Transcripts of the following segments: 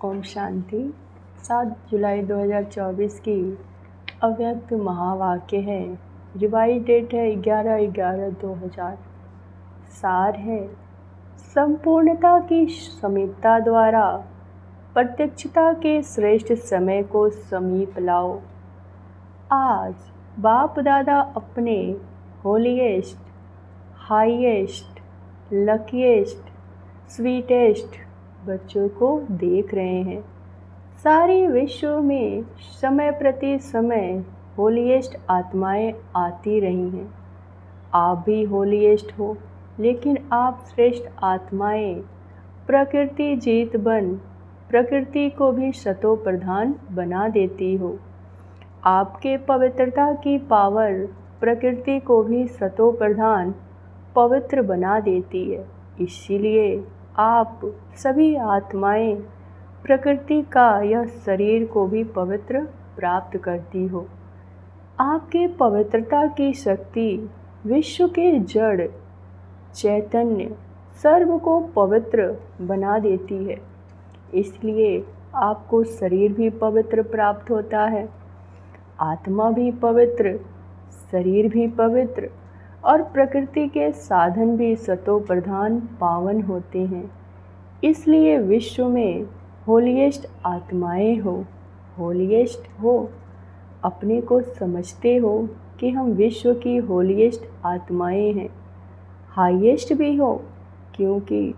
ओम शांति। 7 जुलाई 2024 की अव्यक्त महावाक्य है। रिवाइज डेट है 11/11/2000। सार है, संपूर्णता की समीपता द्वारा प्रत्यक्षता के श्रेष्ठ समय को समीप लाओ। आज बाप दादा अपने होलीएस्ट, हाईएस्ट, लकीएस्ट, स्वीटेस्ट बच्चों को देख रहे हैं। सारे विश्व में समय प्रति समय होलीएस्ट आत्माएं आती रही हैं। आप भी होलीएस्ट हो, लेकिन आप श्रेष्ठ आत्माएं प्रकृति जीत बन प्रकृति को भी सतो प्रधान बना देती हो। आपके पवित्रता की पावर प्रकृति को भी सतो प्रधान पवित्र बना देती है। इसीलिए आप सभी आत्माएं प्रकृति का यह शरीर को भी पवित्र प्राप्त करती हो। आपके पवित्रता की शक्ति विश्व के जड़ चैतन्य सर्व को पवित्र बना देती है। इसलिए आपको शरीर भी पवित्र प्राप्त होता है, आत्मा भी पवित्र, शरीर भी पवित्र और प्रकृति के साधन भी सतो प्रधान पावन होते हैं। इसलिए विश्व में होलीएस्ट आत्माएं हो, होलीएस्ट हो। अपने को समझते हो कि हम विश्व की होलीएस्ट आत्माएं हैं। हाईएस्ट भी हो, क्योंकि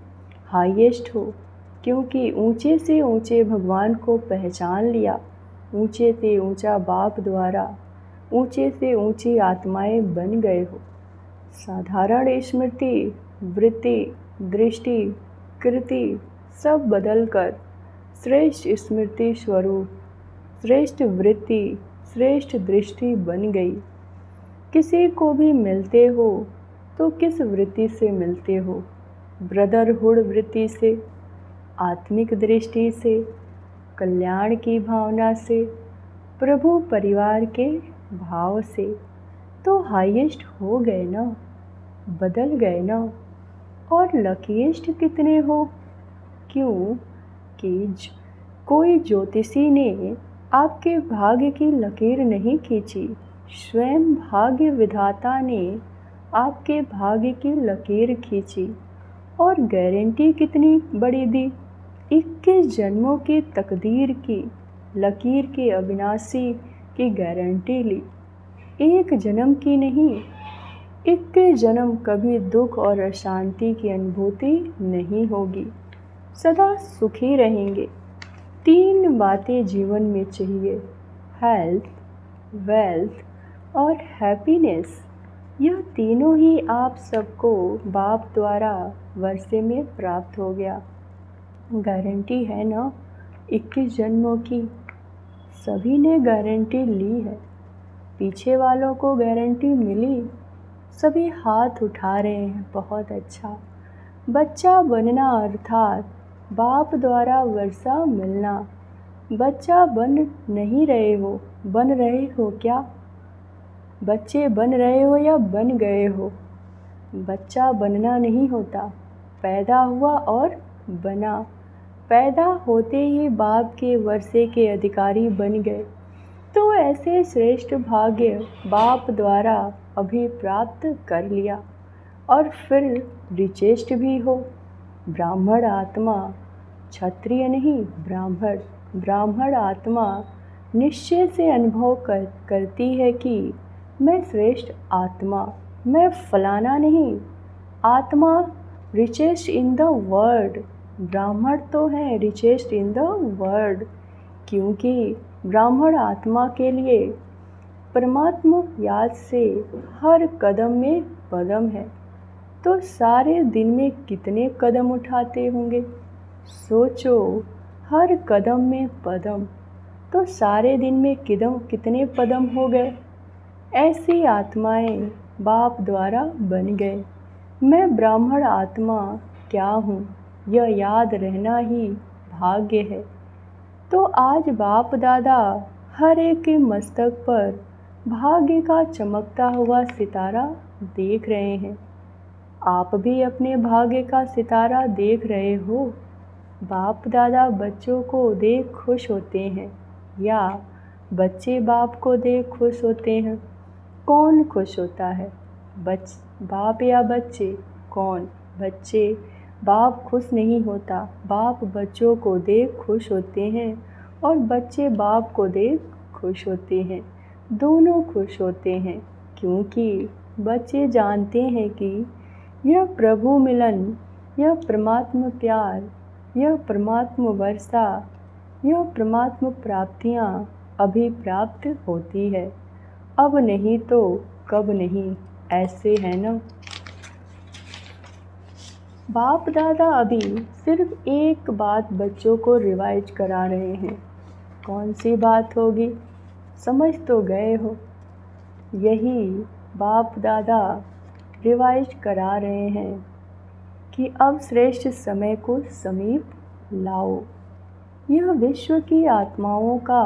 हाईएस्ट हो, क्योंकि ऊंचे से ऊंचे भगवान को पहचान लिया। ऊंचे से ऊंचा बाप द्वारा ऊंचे से ऊंची आत्माएं बन गए हो। साधारण स्मृति, वृत्ति, दृष्टि, कृति सब बदलकर श्रेष्ठ स्मृति स्वरूप, श्रेष्ठ वृत्ति, श्रेष्ठ दृष्टि बन गई। किसी को भी मिलते हो तो किस वृत्ति से मिलते हो? ब्रदरहुड वृत्ति से, आत्मिक दृष्टि से, कल्याण की भावना से, प्रभु परिवार के भाव से। तो हाईएस्ट हो गए ना, बदल गए ना। और लकीएस्ट कितने हो? क्यों कि कोई ज्योतिषी ने आपके भाग्य की लकीर नहीं खींची, स्वयं भाग्य विधाता ने आपके भाग्य की लकीर खींची। और गारंटी कितनी बड़ी दी, 21 जन्मों की तकदीर की लकीर के अविनाशी की गारंटी ली। एक जन्म की नहीं, 21 जन्म कभी दुख और अशांति की अनुभूति नहीं होगी। सदा सुखी रहेंगे। 3 बातें जीवन में चाहिए, हेल्थ, वेल्थ और हैप्पीनेस। यह तीनों ही आप सबको बाप द्वारा वर्षे में प्राप्त हो गया। गारंटी है ना 21 जन्मों की। सभी ने गारंटी ली है। पीछे वालों को गारंटी मिली, सभी हाथ उठा रहे हैं। बहुत अच्छा। बच्चा बनना अर्थात बाप द्वारा वर्षा मिलना। बच्चा बन नहीं रहे हो, बन रहे हो क्या? बच्चे बन रहे हो या बन गए हो? बच्चा बनना नहीं होता, पैदा हुआ और बना। पैदा होते ही बाप के वर्षे के अधिकारी बन गए। तो ऐसे श्रेष्ठ भाग्य बाप द्वारा अभी प्राप्त कर लिया। और फिर रिचेस्ट भी हो। ब्राह्मण आत्मा, क्षत्रिय नहीं, ब्राह्मण। ब्राह्मण आत्मा निश्चय से अनुभव करती है कि मैं श्रेष्ठ आत्मा, मैं फलाना नहीं। आत्मा रिचेस्ट इन द वर्ल्ड। ब्राह्मण तो है रिचेस्ट इन द वर्ल्ड, क्योंकि ब्राह्मण आत्मा के लिए परमात्मा याद से हर कदम में पदम है। तो सारे दिन में कितने कदम उठाते होंगे? सोचो, हर कदम में पदम। तो सारे दिन में कितने पदम हो गए? ऐसी आत्माएं बाप द्वारा बन गए। मैं ब्राह्मण आत्मा क्या हूँ, यह याद रहना ही भाग्य है। तो आज बाप दादा हर एक के मस्तक पर भाग्य का चमकता हुआ सितारा देख रहे हैं। आप भी अपने भाग्य का सितारा देख रहे हो। बाप दादा बच्चों को देख खुश होते हैं या बच्चे बाप को देख खुश होते हैं? कौन खुश होता है, बाप या बच्चे? कौन? बच्चे। बाप खुश नहीं होता। बाप बच्चों को देख खुश होते हैं और बच्चे बाप को देख खुश होते हैं। दोनों खुश होते हैं क्योंकि बच्चे जानते हैं कि यह प्रभु मिलन, यह परमात्मा प्यार, यह परमात्मा वर्षा, यह परमात्मा प्राप्तियाँ अभी प्राप्त होती है, अब नहीं तो कब नहीं, ऐसे है ना। बाप दादा अभी सिर्फ एक बात बच्चों को रिवाइज करा रहे हैं। कौन सी बात होगी? समझ तो गए हो। यही बाप दादा रिवाइज करा रहे हैं कि अब श्रेष्ठ समय को समीप लाओ। यह विश्व की आत्माओं का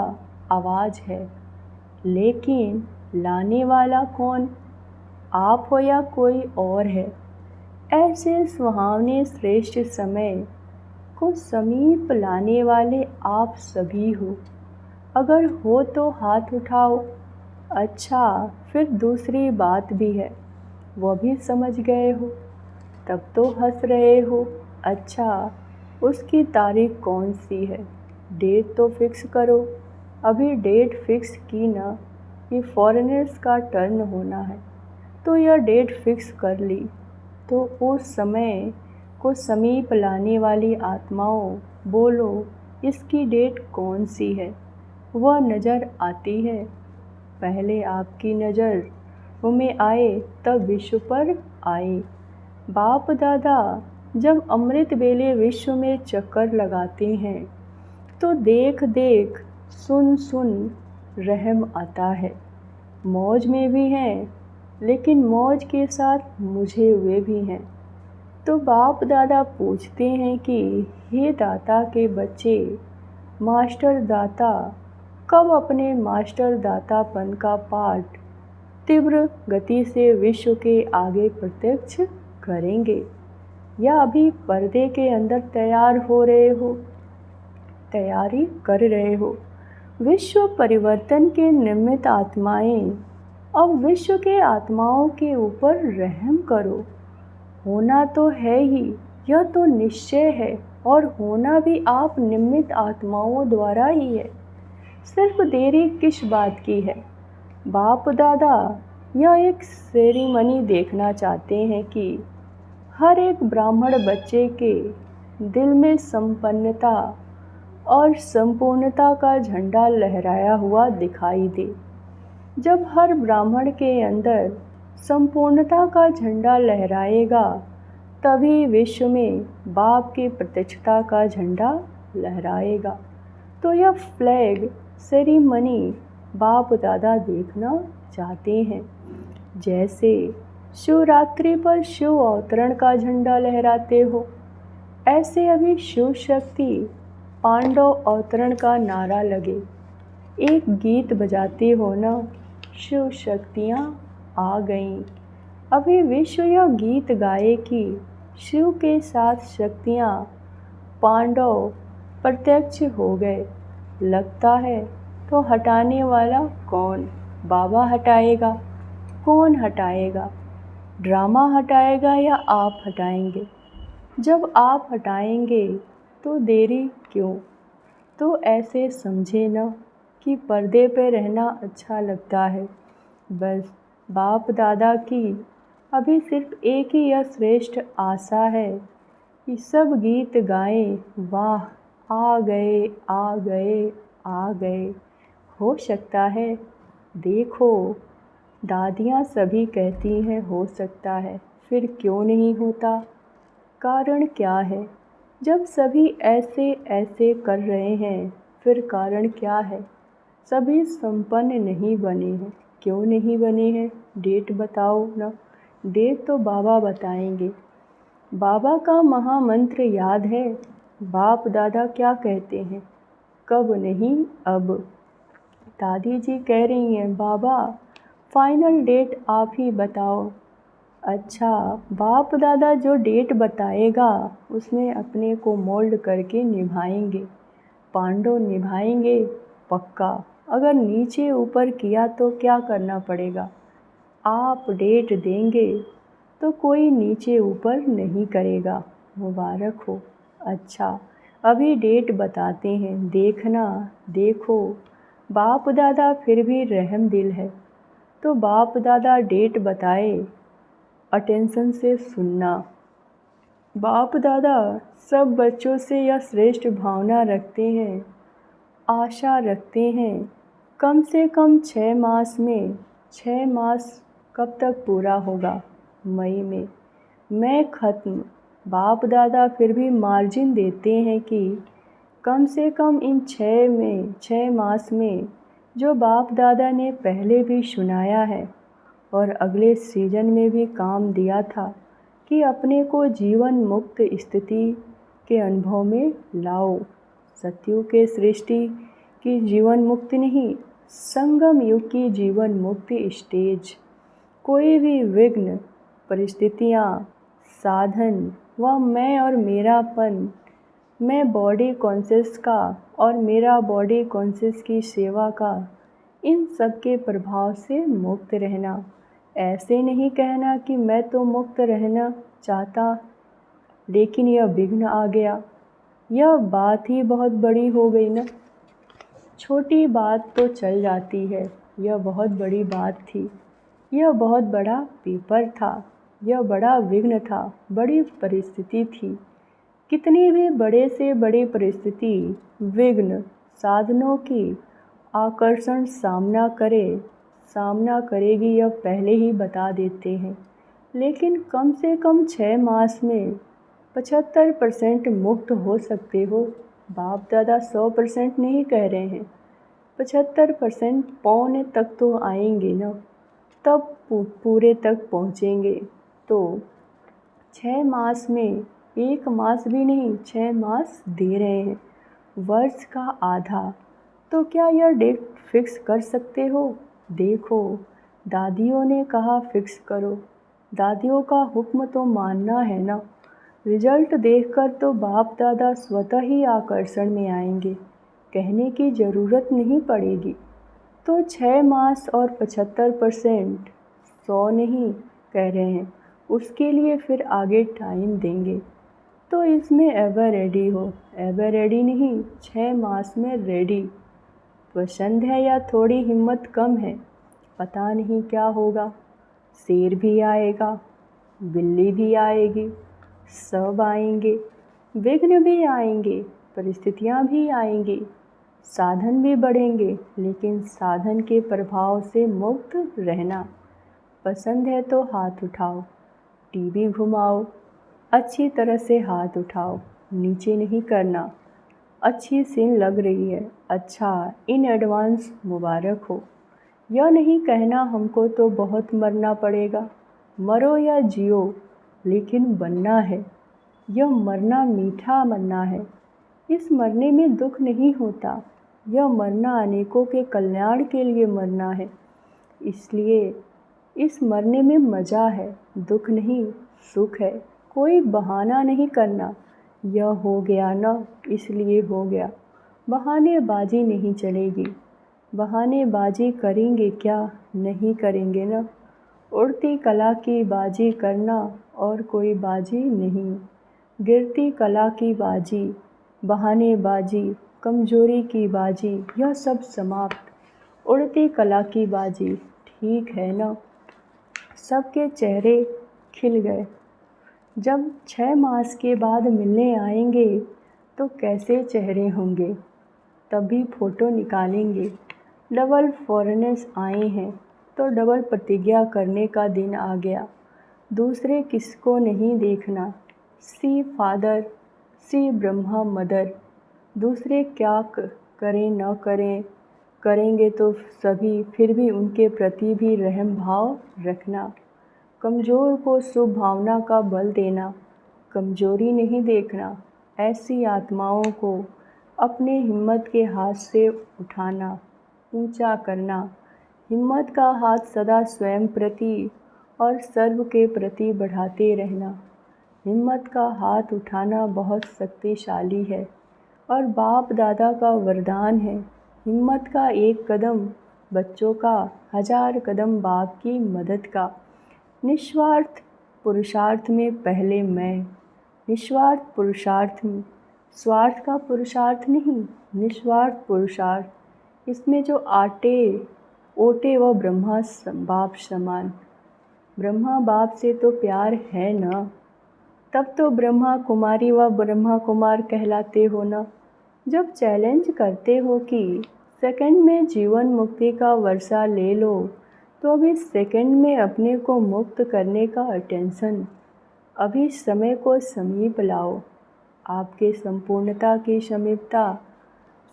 आवाज़ है, लेकिन लाने वाला कौन? आप हो या कोई और है? ऐसे सुहावने श्रेष्ठ समय को समीप लाने वाले आप सभी हो। अगर हो तो हाथ उठाओ। अच्छा, फिर दूसरी बात भी है, वो भी समझ गए हो? तब तो हंस रहे हो। अच्छा, उसकी तारीख कौन सी है? डेट तो फिक्स करो। अभी डेट फिक्स की ना, ये फॉरेनर्स का टर्न होना है, तो यह डेट फिक्स कर ली। तो उस समय को समीप लाने वाली आत्माओं, बोलो इसकी डेट कौन सी है? वह नज़र आती है। पहले आपकी नज़र में आए तब विश्व पर आए। बाप दादा जब अमृत बेले विश्व में चक्कर लगाते हैं तो देख देख सुन सुन रहम आता है। मौज में भी हैं, लेकिन मौज के साथ मुझे हुए भी हैं। तो बाप दादा पूछते हैं कि हे दाता के बच्चे, मास्टर दाता कब अपने मास्टर दातापन का पाठ तीव्र गति से विश्व के आगे प्रत्यक्ष करेंगे, या अभी पर्दे के अंदर तैयार हो रहे हो, तैयारी कर रहे हो? विश्व परिवर्तन के निमित्त आत्माएं, अब विश्व के आत्माओं के ऊपर रहम करो। होना तो है ही, यह तो निश्चय है, और होना भी आप निमित्त आत्माओं द्वारा ही है। सिर्फ देरी किस बात की है? बाप दादा यह एक सेरेमनी देखना चाहते हैं कि हर एक ब्राह्मण बच्चे के दिल में संपन्नता और संपूर्णता का झंडा लहराया हुआ दिखाई दे। जब हर ब्राह्मण के अंदर संपूर्णता का झंडा लहराएगा, तभी विश्व में बाप की प्रत्यक्षता का झंडा लहराएगा। तो यह फ्लैग सेरेमनी बाप दादा देखना चाहते हैं। जैसे शिवरात्रि पर शिव अवतरण का झंडा लहराते हो, ऐसे अभी शिव शक्ति पांडव अवतरण का नारा लगे, एक गीत बजाते हो ना, शिव शक्तियाँ आ गईं। अभी विश्व यह गीत गाए कि शिव के साथ शक्तियाँ पांडव प्रत्यक्ष हो गए। लगता है तो हटाने वाला कौन? बाबा हटाएगा? कौन हटाएगा? ड्रामा हटाएगा या आप हटाएंगे? जब आप हटाएंगे तो देरी क्यों? तो ऐसे समझे न कि पर्दे पे रहना अच्छा लगता है। बस बाप दादा की अभी सिर्फ एक ही यह श्रेष्ठ आशा है कि सब गीत गाएं, वाह आ गए आ गए आ गए। हो सकता है, देखो दादियाँ सभी कहती हैं हो सकता है, फिर क्यों नहीं होता? कारण क्या है? जब सभी ऐसे ऐसे कर रहे हैं, फिर कारण क्या है? सभी संपन्न नहीं बने हैं। क्यों नहीं बने हैं? डेट बताओ ना। डेट तो बाबा बताएंगे। बाबा का महामंत्र याद है? बाप दादा क्या कहते हैं? कब नहीं, अब। दादी जी कह रही हैं, बाबा फाइनल डेट आप ही बताओ। अच्छा, बाप दादा जो डेट बताएगा उसमें अपने को मोल्ड करके निभाएंगे। पांडव निभाएंगे पक्का। अगर नीचे ऊपर किया तो क्या करना पड़ेगा? आप डेट देंगे तो कोई नीचे ऊपर नहीं करेगा। मुबारक हो। अच्छा, अभी डेट बताते हैं, देखना। देखो, बाप दादा फिर भी रहम दिल है। तो बाप दादा डेट बताए, अटेंशन से सुनना। बाप दादा सब बच्चों से यह श्रेष्ठ भावना रखते हैं, आशा रखते हैं। कम से कम 6 मास में, 6 मास कब तक पूरा होगा? मई में। मैं ख़त्म। बाप दादा फिर भी मार्जिन देते हैं कि कम से कम इन 6 मास में जो बाप दादा ने पहले भी सुनाया है और अगले सीजन में भी काम दिया था कि अपने को जीवन मुक्त स्थिति के अनुभव में लाओ। सतयुग के सृष्टि की जीवन मुक्ति नहीं, संगम युग की जीवन मुक्ति स्टेज। कोई भी विघ्न, परिस्थितियाँ, साधन व मैं और मेरापन, मैं बॉडी कॉन्शियस का और मेरा बॉडी कॉन्शियस की सेवा का, इन सब के प्रभाव से मुक्त रहना। ऐसे नहीं कहना कि मैं तो मुक्त रहना चाहता लेकिन यह विघ्न आ गया। यह बात ही बहुत बड़ी हो गई ना। छोटी बात तो चल जाती है, यह बहुत बड़ी बात थी। यह बहुत बड़ा पेपर था, यह बड़ा विघ्न था, बड़ी परिस्थिति थी। कितनी भी बड़े से बड़ी परिस्थिति, विघ्न, साधनों की आकर्षण सामना करेगी, यह पहले ही बता देते हैं। लेकिन कम से कम 6 मास में 75% मुक्त हो सकते हो। बाप दादा 100% नहीं कह रहे हैं, 75% पौने तक तो आएंगे ना, तब पूरे तक पहुँचेंगे। तो 6 मास में 1 मास भी नहीं, 6 मास दे रहे हैं, वर्ष का आधा। तो क्या यह डेट फिक्स कर सकते हो? देखो, दादियों ने कहा फिक्स करो, दादियों का हुक्म तो मानना है ना। रिजल्ट देखकर तो बाप दादा स्वतः ही आकर्षण में आएंगे, कहने की ज़रूरत नहीं पड़ेगी। तो 6 मास और 75%, 100 नहीं कह रहे हैं, उसके लिए फिर आगे टाइम देंगे। तो इसमें एवर रेडी हो, एवर रेडी नहीं, 6 मास में रेडी। पसंद है या थोड़ी हिम्मत कम है, पता नहीं क्या होगा। शेर भी आएगा, बिल्ली भी आएगी, सब आएंगे, विघ्न भी आएंगे, परिस्थितियाँ भी आएंगी, साधन भी बढ़ेंगे, लेकिन साधन के प्रभाव से मुक्त रहना। पसंद है तो हाथ उठाओ, टीवी घुमाओ, अच्छी तरह से हाथ उठाओ, नीचे नहीं करना। अच्छी सीन लग रही है, अच्छा, इन एडवांस मुबारक हो। यह नहीं कहना हमको तो बहुत मरना पड़ेगा। मरो या जियो, लेकिन बनना है। यह मरना मीठा मरना है। इस मरने में दुख नहीं होता। यह मरना अनेकों के कल्याण के लिए मरना है। इसलिए इस मरने में मज़ा है, दुख नहीं, सुख है। कोई बहाना नहीं करना, यह हो गया ना इसलिए हो गया। बहानेबाजी नहीं चलेगी। बहानेबाजी करेंगे क्या? नहीं करेंगे ना। उड़ती कला की बाजी करना और कोई बाजी नहीं। गिरती कला की बाजी, बहानेबाजी, कमज़ोरी की बाजी, यह सब समाप्त। उड़ती कला की बाजी, ठीक है ना। सबके चेहरे खिल गए। जब 6 मास के बाद मिलने आएंगे तो कैसे चेहरे होंगे, तभी फ़ोटो निकालेंगे। डबल फॉरेनर्स आए हैं तो डबल प्रतिज्ञा करने का दिन आ गया। दूसरे किसको नहीं देखना, सी फादर, सी ब्रह्मा मदर। दूसरे क्या करें न करें, करेंगे तो सभी, फिर भी उनके प्रति भी रहम भाव रखना। कमज़ोर को शुभ भावना का बल देना, कमज़ोरी नहीं देखना। ऐसी आत्माओं को अपने हिम्मत के हाथ से उठाना, ऊंचा करना। हिम्मत का हाथ सदा स्वयं प्रति और सर्व के प्रति बढ़ाते रहना। हिम्मत का हाथ उठाना बहुत शक्तिशाली है और बाप दादा का वरदान है। हिम्मत का एक कदम बच्चों का, 1000 कदम बाप की मदद का। निस्वार्थ पुरुषार्थ में पहले मैं, निस्वार्थ पुरुषार्थ में, स्वार्थ का पुरुषार्थ नहीं, निस्वार्थ पुरुषार्थ। इसमें जो ओटे वह ब्रह्मा बाप समान। ब्रह्मा बाप से तो प्यार है ना, तब तो ब्रह्मा कुमारी व ब्रह्मा कुमार कहलाते हो ना। जब चैलेंज करते हो कि सेकंड में जीवन मुक्ति का वर्षा ले लो, तो अभी सेकंड में अपने को मुक्त करने का अटेंशन, अभी समय को समीप लाओ। आपके संपूर्णता की समीपता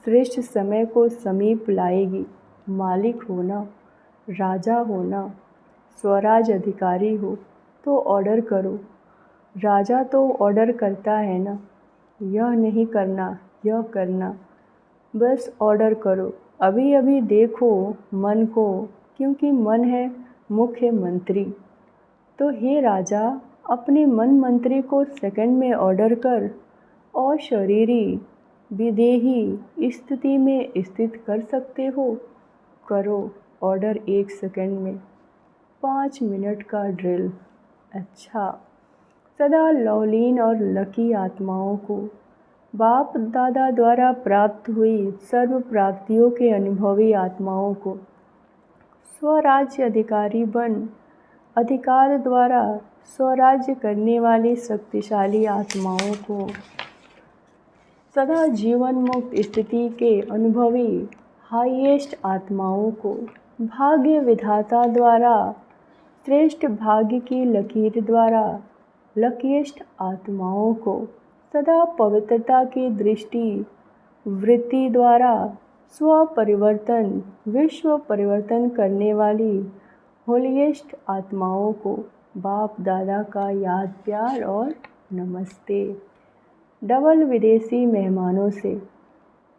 श्रेष्ठ समय को समीप लाएगी। मालिक होना, राजा होना, स्वराज अधिकारी हो तो ऑर्डर करो। राजा तो ऑर्डर करता है ना, यह नहीं करना, यह करना, बस ऑर्डर करो। अभी अभी देखो मन को, क्योंकि मन है मुख्य मंत्री। तो हे राजा, अपने मन मंत्री को सेकंड में ऑर्डर कर और शरीरी विदेही स्थिति में स्थित कर सकते हो। करो ऑर्डर 1 सेकंड में, 5 मिनट का ड्रिल। अच्छा, सदा लौलीन और लकी आत्माओं को बाप दादा द्वारा प्राप्त हुई सर्व प्राप्तियों के अनुभवी आत्माओं को स्वराज्य अधिकारी बन अधिकार द्वारा स्वराज्य करने वाली शक्तिशाली आत्माओं को सदा जीवन मुक्त स्थिति के अनुभवी हाईएस्ट आत्माओं को भाग्य विधाता द्वारा श्रेष्ठ भाग्य की लकीर द्वारा लकीएस्ट आत्माओं को सदा पवित्रता की दृष्टि वृत्ति द्वारा स्वपरिवर्तन विश्व परिवर्तन करने वाली होलीएस्ट आत्माओं को बाप दादा का याद प्यार और नमस्ते। डबल विदेशी मेहमानों से,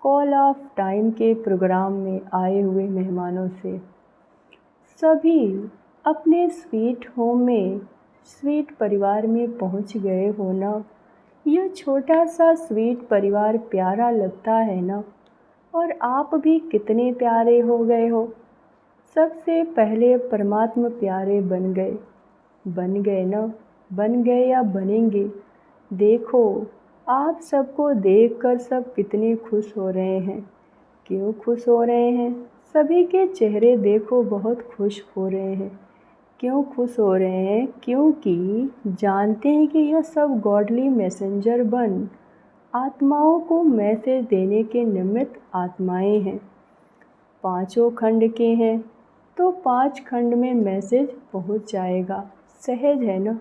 कॉल ऑफ टाइम के प्रोग्राम में आए हुए मेहमानों से, सभी अपने स्वीट होम में, स्वीट परिवार में पहुंच गए हो ना। यह छोटा सा स्वीट परिवार प्यारा लगता है ना, और आप भी कितने प्यारे हो गए हो। सबसे पहले परमात्मा प्यारे बन गए ना, बन गए या बनेंगे। देखो आप सबको देखकर सब कितने खुश हो रहे हैं। क्यों खुश हो रहे हैं? सभी के चेहरे देखो बहुत खुश हो रहे हैं। क्यों खुश हो रहे हैं? क्योंकि जानते हैं कि यह सब गॉडली मैसेंजर बन आत्माओं को मैसेज देने के निमित्त आत्माएं हैं। 5 खंड के हैं तो 5 खंड में मैसेज पहुंच जाएगा। सहज है ना।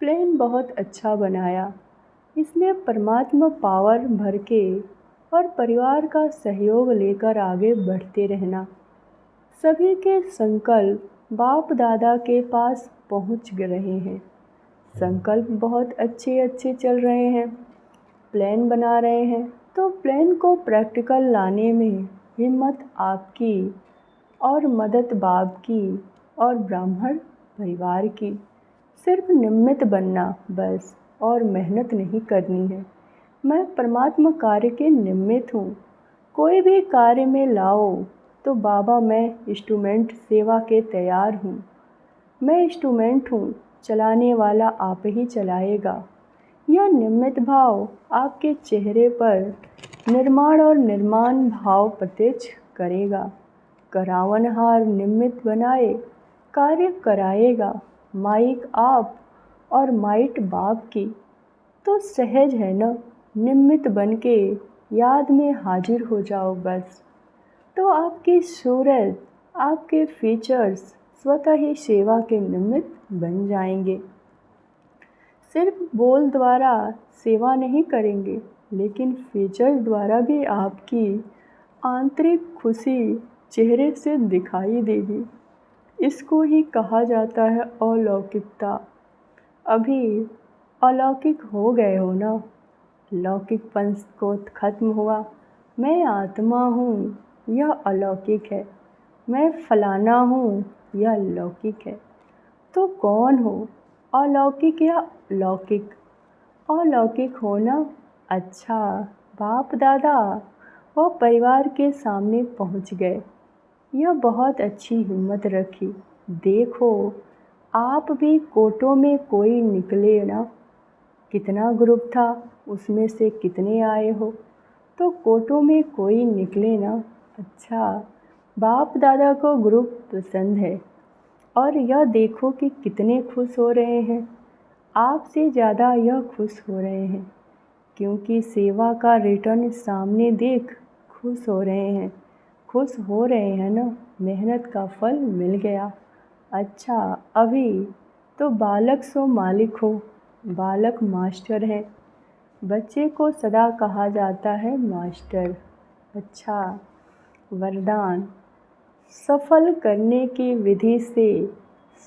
प्लेन बहुत अच्छा बनाया, इसमें परमात्मा पावर भर के और परिवार का सहयोग लेकर आगे बढ़ते रहना। सभी के संकल्प बाप दादा के पास पहुंच रहे हैं। संकल्प बहुत अच्छे चल रहे हैं। प्लान बना रहे हैं तो प्लान को प्रैक्टिकल लाने में हिम्मत आपकी और मदद बाप की और ब्राह्मण परिवार की। सिर्फ निमित्त बनना बस, और मेहनत नहीं करनी है। मैं परमात्मा कार्य के निमित्त हूँ। कोई भी कार्य में लाओ तो बाबा मैं इंस्ट्रूमेंट सेवा के तैयार हूँ। मैं इंस्ट्रूमेंट हूँ, चलाने वाला आप ही चलाएगा। यह निमित्त भाव आपके चेहरे पर निर्माण और निर्माण भाव प्रत्यक्ष करेगा। करावनहार निमित्त बनाए कार्य कराएगा। माइक आप और माइट बाप की। तो सहज है ना, निमित्त बन के याद में हाजिर हो जाओ बस। तो आपकी सूरत, आपके फीचर्स स्वतः ही सेवा के निमित्त बन जाएंगे। सिर्फ बोल द्वारा सेवा नहीं करेंगे, लेकिन फीचर्स द्वारा भी आपकी आंतरिक खुशी चेहरे से दिखाई देगी। इसको ही कहा जाता है अलौकिकता। अभी अलौकिक हो गए हो ना, लौकिकपन को खत्म हुआ। मैं आत्मा हूँ, यह अलौकिक है। मैं फलाना हूँ, यह लौकिक है। तो कौन हो, अलौकिक या लौकिक? अलौकिक होना। अच्छा। बाप दादा वो परिवार के सामने पहुंच गए। यह बहुत अच्छी हिम्मत रखी। देखो आप भी कोटों में कोई निकले ना। कितना ग्रुप था, उसमें से कितने आए हो? तो कोटों में कोई निकले ना। अच्छा। बाप दादा को ग्रुप पसंद है और यह देखो कि कितने खुश हो रहे हैं। आपसे ज़्यादा यह खुश हो रहे हैं क्योंकि सेवा का रिटर्न सामने देख खुश हो रहे हैं। खुश हो रहे हैं ना, मेहनत का फल मिल गया। अच्छा। अभी तो बालक सो मालिक हो। बालक मास्टर है। बच्चे को सदा कहा जाता है मास्टर। अच्छा। वरदान। सफल करने की विधि से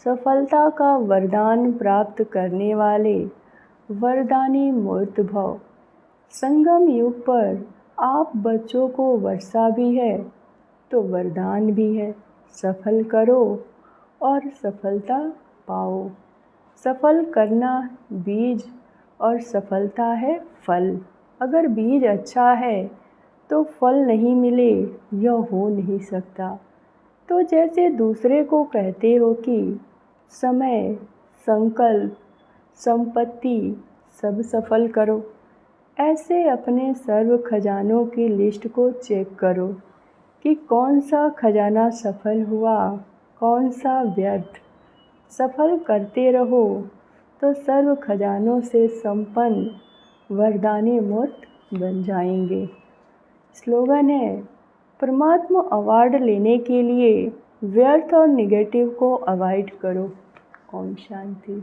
सफलता का वरदान प्राप्त करने वाले वरदानी मूर्त भव। संगम युग पर आप बच्चों को वर्षा भी है तो वरदान भी है। सफल करो और सफलता पाओ। सफल करना बीज और सफलता है फल। अगर बीज अच्छा है तो फल नहीं मिले यह हो नहीं सकता। तो जैसे दूसरे को कहते हो कि समय, संकल्प, संपत्ति सब सफल करो, ऐसे अपने सर्व खजानों की लिस्ट को चेक करो कि कौन सा खजाना सफल हुआ, कौन सा व्यर्थ। सफल करते रहो तो सर्व खजानों से संपन्न वरदानी मूर्त बन जाएंगे। स्लोगन है, परमात्मा अवार्ड लेने के लिए व्यर्थ और निगेटिव को अवॉइड करो। ओम शांति।